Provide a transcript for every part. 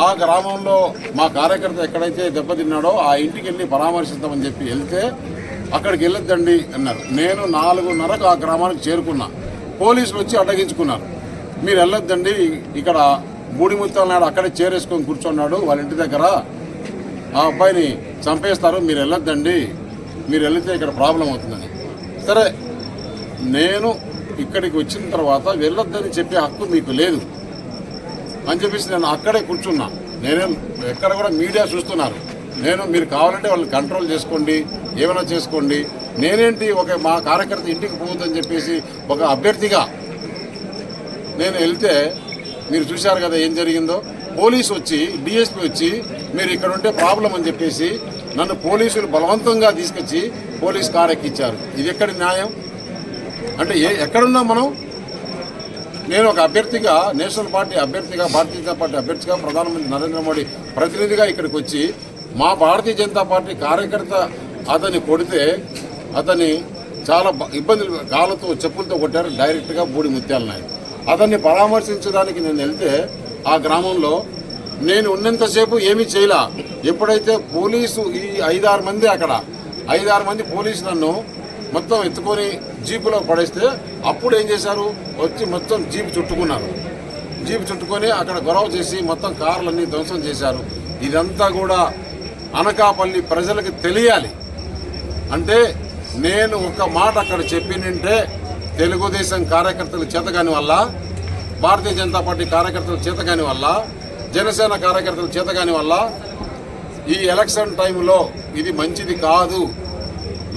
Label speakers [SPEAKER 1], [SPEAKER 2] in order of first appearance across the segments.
[SPEAKER 1] ఆ గ్రామంలో మా కార్యకర్త ఎక్కడైతే దెబ్బతిన్నాడో ఆ ఇంటికి వెళ్ళి పరామర్శిస్తామని చెప్పి వెళ్తే అక్కడికి వెళ్ళొద్దండి అన్నారు. నేను 4:30కు ఆ గ్రామానికి చేరుకున్నా. పోలీసులు వచ్చి అడ్డగించుకున్నారు. మీరు వెళ్ళొద్దండి, ఇక్కడ బూడిముత్యాల నాయుడు అక్కడే చేరేసుకొని కూర్చున్నాడు వాళ్ళ ఇంటి దగ్గర, ఆ అబ్బాయిని చంపేస్తారు, మీరు వెళ్ళొద్దండి, మీరు వెళితే ఇక్కడ ప్రాబ్లం అవుతుందని. సరే, నేను ఇక్కడికి వచ్చిన తర్వాత వెళ్ళొద్దని చెప్పే హక్కు మీకు లేదు అని చెప్పేసి నేను అక్కడే కూర్చున్నా. నేనేం ఎక్కడ కూడా మీడియా చూస్తున్నారు. మీరు కావాలంటే వాళ్ళని కంట్రోల్ చేసుకోండి, ఏమైనా చేసుకోండి. నేనేంటి మా కార్యకర్త ఇంటికి పోవద్దని చెప్పేసి ఒక అభ్యర్థిగా నేను వెళ్తే మీరు చూశారు కదా ఏం జరిగిందో. పోలీసు వచ్చి డిఎస్పీ వచ్చి మీరు ఇక్కడ ఉంటే ప్రాబ్లం అని చెప్పేసి నన్ను పోలీసులు బలవంతంగా తీసుకొచ్చి పోలీస్ కార్ ఎక్కించారు. ఇది ఎక్కడి న్యాయం? అంటే ఎక్కడున్నాం మనం? నేను ఒక అభ్యర్థిగా, నేషనల్ పార్టీ అభ్యర్థిగా, భారతీయ జనతా పార్టీ అభ్యర్థిగా, ప్రధానమంత్రి నరేంద్ర మోడీ ప్రతినిధిగా ఇక్కడికి వచ్చి మా భారతీయ జనతా పార్టీ కార్యకర్త అతన్ని కొడితే అతన్ని చాలా ఇబ్బందులు, కాళ్ళతో చెప్పులతో కొట్టారు డైరెక్ట్గా బూడిముత్యాల నాయుడు. అతన్ని పరామర్శించడానికి నేను వెళ్తే ఆ గ్రామంలో నేను ఉన్నంతసేపు ఏమీ చేయలా. ఎప్పుడైతే పోలీసు ఈ 5-6 మంది అక్కడ 5-6 మంది పోలీసు నన్ను మొత్తం ఎత్తుకొని జీపులో పడేస్తే అప్పుడు ఏం చేశారు, వచ్చి మొత్తం జీపు చుట్టుకున్నారు. జీపు చుట్టుకొని అక్కడ గొడవ చేసి మొత్తం కార్లన్నీ ధ్వంసం చేశారు. ఇదంతా కూడా అనకాపల్లి ప్రజలకు తెలియాలి. అంటే నేను ఒక మాట అక్కడ చెప్పినంటే తెలుగుదేశం కార్యకర్తల చేతగాని వల్ల, భారతీయ జనతా పార్టీ కార్యకర్తల చేతగాని వల్ల, జనసేన కార్యకర్తల చేతగాని వల్ల ఈ ఎలక్షన్ టైంలో ఇది మంచిది కాదు,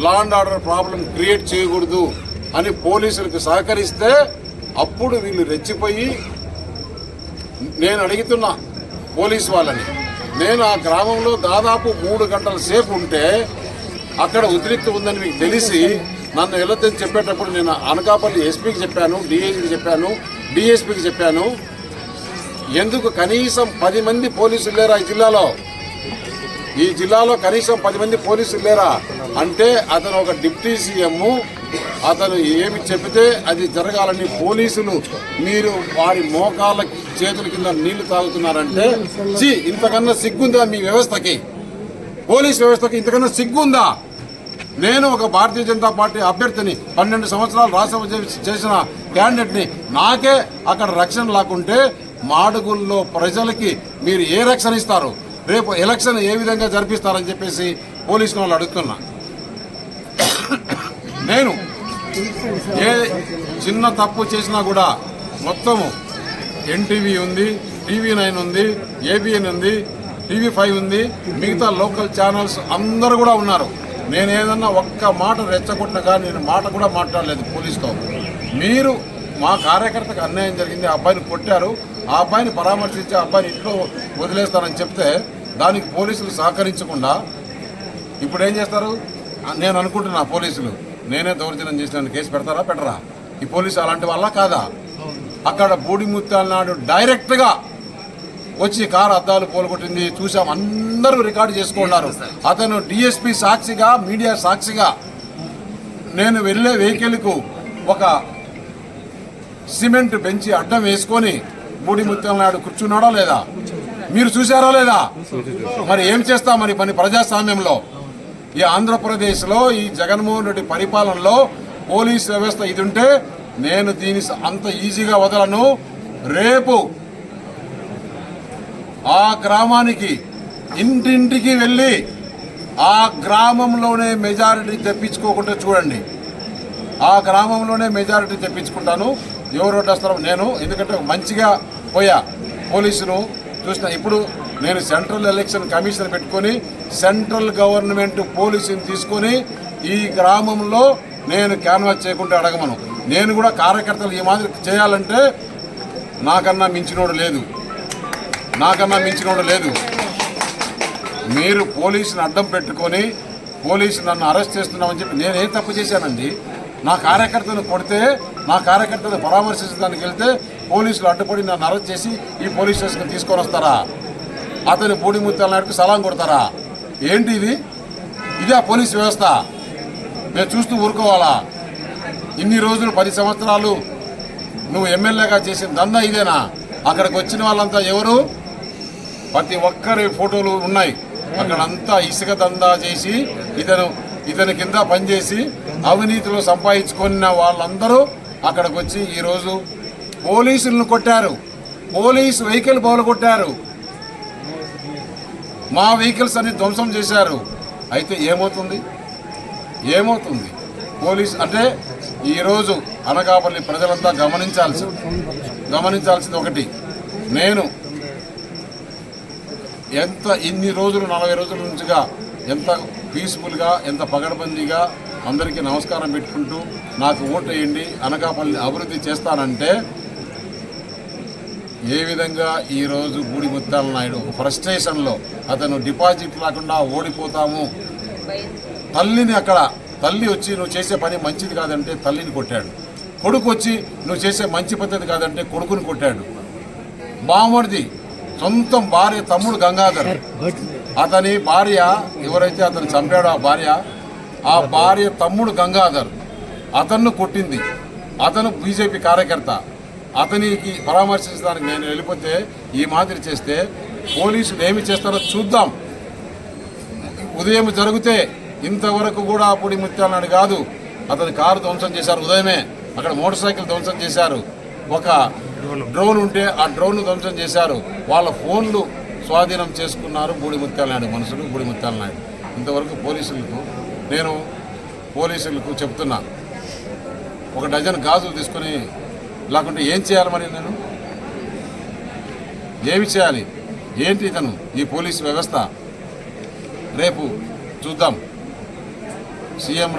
[SPEAKER 1] law and order problem create చేయకూడదు అని పోలీసులకు సహకరిస్తే అప్పుడు వీళ్ళు రెచ్చిపోయి నేను అడుగుతున్నా పోలీసు వాళ్ళని. నేను ఆ గ్రామంలో దాదాపు 3 గంటల సేపు ఉంటే అక్కడ ఉద్రిక్త ఉందని మీకు తెలిసి నన్ను వెళ్ళొద్దని చెప్పేటప్పుడు నేను అనకాపల్లి ఎస్పీకి చెప్పాను, డిఐజీకి చెప్పాను, డిఎస్పీకి చెప్పాను. ఎందుకు కనీసం 10 మంది పోలీసులు లేరా ఈ జిల్లాలో? ఈ జిల్లాలో కనీసం 10 మంది పోలీసులు లేరా అంటే అతను ఒక డిప్యూటీ సీఎం, అతను ఏమి చెబితే అది జరగాలని పోలీసులు మీరు వారి మోకాళ్ళ చేతుల కింద నీళ్లు తాగుతున్నారంటే ఇంతకన్నా సిగ్గుందా మీ వ్యవస్థకి? పోలీస్ వ్యవస్థకి ఇంతకన్నా సిగ్గుందా? నేను ఒక భారతీయ జనతా పార్టీ అభ్యర్థిని, 12 సంవత్సరాలు రాష్ట్రసభ చేసిన క్యాండిడేట్ని, నాకే అక్కడ రక్షణ లేకుంటే మాడుగుల్లో ప్రజలకి మీరు ఏ రక్షణ ఇస్తారు? రేపు ఎలక్షన్ ఏ విధంగా జరిపిస్తారని చెప్పేసి పోలీసులు వాళ్ళు అడుగుతున్నా. నేను ఏ చిన్న తప్పు చేసినా కూడా మొత్తము ఎన్టీవీ ఉంది, TV9 ఉంది, ABN ఉంది, TV5 ఉంది, మిగతా లోకల్ ఛానల్స్ అందరూ కూడా ఉన్నారు. నేను ఏదన్నా ఒక్క మాట రెచ్చగొట్టినగా నేను మాట కూడా మాట్లాడలేదు పోలీసుతో. మీరు మా కార్యకర్తకు అన్యాయం జరిగింది, ఆ అబ్బాయిని కొట్టారు, ఆ అబ్బాయిని పరామర్శించి ఆ అబ్బాయిని ఇంట్లో వదిలేస్తారని చెప్తే దానికి పోలీసులు సహకరించకుండా ఇప్పుడు ఏం చేస్తారు? నేను అనుకుంటున్నా పోలీసులు నేనే దౌర్జన్యం చేసిన కేసు పెడతారా పెట్టరా? ఈ పోలీసు అలాంటి వాళ్ళ కాదా? అక్కడ బూడిముత్యాల నాయుడు డైరెక్ట్గా వచ్చి కారు అద్దాలు పోలగొట్టింది చూసాం, అందరూ రికార్డు చేసుకున్నారు. అతను డిఎస్పీ సాక్షిగా, మీడియా సాక్షిగా నేను వెళ్ళే వెహికల్కు ఒక సిమెంట్ బెంచి అడ్డం వేసుకొని బూడిముత్యాల నాయుడు కూర్చున్నాడా లేదా? మీరు చూసారా లేదా? మరి ఏం చేస్తాం మరి పని ప్రజాస్వామ్యంలో? ఈ ఆంధ్రప్రదేశ్లో ఈ జగన్మోహన్ రెడ్డి పరిపాలనలో పోలీస్ వ్యవస్థ ఇది ఉంటే నేను దీన్ని అంత ఈజీగా వదలను. రేపు ఆ గ్రామానికి ఇంటింటికి వెళ్ళి ఆ గ్రామంలోనే మెజారిటీ తెప్పించుకోకుండా చూడండి. ఆ గ్రామంలోనే మెజారిటీ తెప్పించుకుంటాను. ఎవరు ఓటేస్తారో నేను, ఎందుకంటే మంచిగా పోయా పోలీసును చూసిన. ఇప్పుడు నేను సెంట్రల్ ఎలక్షన్ కమిషన్ పెట్టుకొని సెంట్రల్ గవర్నమెంట్ పోలీసుని తీసుకొని ఈ గ్రామంలో నేను క్యాన్వాస్ చేయకుండా అడగమను. నేను కూడా కార్యకర్తలు ఈ మాదిరి చేయాలంటే నాకన్నా మించినోడు లేదు, నాకన్నా మించినోడు లేదు. మీరు పోలీసుని అడ్డం పెట్టుకొని పోలీసు నన్ను అరెస్ట్ చేస్తున్నామని చెప్పి నేను ఏం తప్పు చేశానండి? నా కార్యకర్తను కొడితే, నా కార్యకర్తను పరామర్శించడానికి వెళ్తే పోలీసులు అడ్డుపడి నన్ను అరెస్ట్ చేసి ఈ పోలీస్ స్టేషన్కి తీసుకొని వస్తారా? అతను బూడిముత్యాల నాయుడుకి సలాం కొడతారా? ఏంటి ఇది? ఇదే పోలీస్ వ్యవస్థ? మేము చూస్తూ ఊరుకోవాలా? ఇన్ని రోజులు 10 సంవత్సరాలు నువ్వు ఎమ్మెల్యేగా చేసిన దందా ఇదేనా? అక్కడికి వచ్చిన వాళ్ళంతా ఎవరు? ప్రతి ఒక్కరి ఫోటోలు ఉన్నాయి. అక్కడంతా ఇసుక దందా చేసి ఇతని కింద పనిచేసి అవినీతిలో సంపాదించుకున్న వాళ్ళందరూ అక్కడికి వచ్చి ఈరోజు పోలీసులను కొట్టారు. పోలీస్ వెహికల్ పగలగొట్టారు. మా వెహికల్స్ అన్ని ధ్వంసం చేశారు. అయితే ఏమవుతుంది? పోలీస్ అంటే ఈరోజు అనకాపల్లి ప్రజలంతా గమనించాల్సింది ఒకటి, నేను ఇన్ని రోజులు 40 రోజుల నుంచిగా ఎంత పీస్ఫుల్గా, ఎంత పగడబందీగా అందరికీ నమస్కారం పెట్టుకుంటూ నాకు ఓటు వేయండి, అనకాపల్లి అభివృద్ధి చేస్తానంటే ఏ విధంగా ఈరోజు బూడి ముత్యాల నాయుడు ఒక ఫ్రస్ట్రేషన్లో అతను డిపాజిట్ రాకుండా ఓడిపోతాము, తల్లి వచ్చి నువ్వు చేసే పని మంచిది కాదంటే తల్లిని కొట్టాడు. కొడుకు వచ్చి నువ్వు చేసే మంచి పద్ధతి కాదంటే కొడుకుని కొట్టాడు. బామర్ది సొంతం భార్య తమ్ముడు గంగాధర్, అతని భార్య ఎవరైతే అతను చంపాడో ఆ భార్య తమ్ముడు గంగాధర్ అతన్ని కొట్టింది. అతను బీజేపీ కార్యకర్త. అతనికి పరామర్శించడానికి నేను వెళ్ళిపోతే ఈ మాదిరి చేస్తే పోలీసులు ఏమి చేస్తారో చూద్దాం. ఉదయం జరిగితే ఇంతవరకు కూడా బూడి ముత్యాల నాయుడు కాదు, అతని కారు ధ్వంసం చేశారు. ఉదయమే అక్కడ మోటార్ సైకిల్ ధ్వంసం చేశారు. ఒక డ్రోన్ ఉంటే ఆ డ్రోన్ ధ్వంసం చేశారు. వాళ్ళ ఫోన్లు స్వాధీనం చేసుకున్నారు బూడి ముత్యాల నాయుడు మనుషులు, బూడి ముత్యాల నాయుడు. ఇంతవరకు పోలీసులకు చెప్తున్నా, ఒక డజన్ గాజులు తీసుకొని లేకుంటే ఏం చేయాలి? మరి నేను ఏమి చేయాలి? ఏంటి ఇతను ఈ పోలీసు వ్యవస్థ? రేపు చూద్దాం. సీఎం